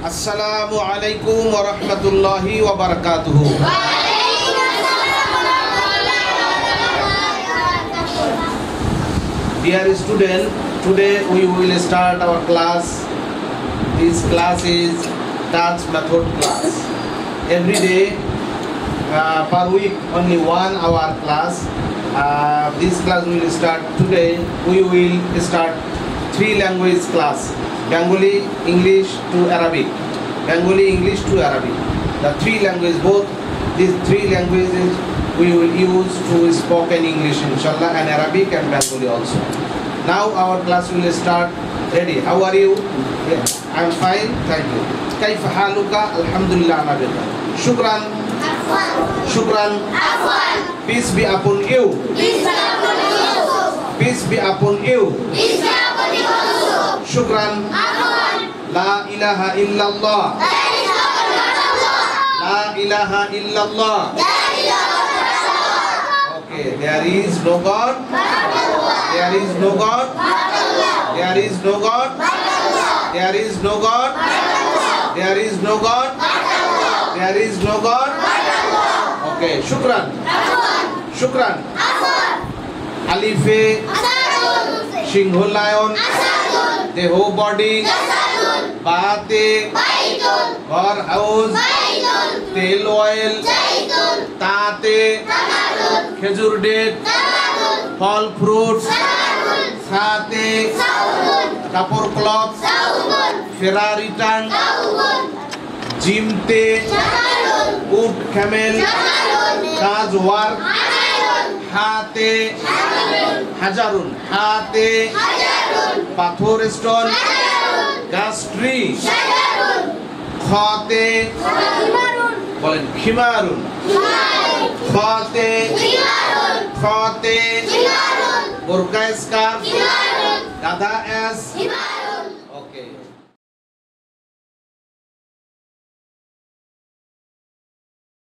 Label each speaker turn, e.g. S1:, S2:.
S1: Assalamu alaikum wa rahmatullahi wa barakatuhu. Dear student, today we will start our class. This class is dance method class. Every day, per week, only 1 hour class. This class will start today. We will start 3 language class: Bengali, English to Arabic. Bengali, English to Arabic. The 3 languages, both these 3 languages we will use to spoken English, inshallah, and Arabic and Bengali also. Now our class will start. Ready? How are you? Yeah. I'm fine, thank you. كيف حالك? الحمدلله أنا بخير. شكرا. شكرا. Peace be upon you. Peace be upon you. شكرا. لا إله إلا الله. لا إله إلا الله. Okay, there is no God. There is no God. There is no God. There is no God. There is no God. There is no God. Okay, shukran. Shukran. Alife. Shinghul lion. The whole body. Bate. Or house. Tail oil. Tate. Khejur date. Fall fruits. Sate. Kapur cloth. Ferrari tank. Jimte. Wood camel. Taj work. Hate. Hajarun. Hate. Pathor stone. Gas tree. Khate. বলেন খিমারুন খাতে খাতে বোরকা scarf গাধা S ওকে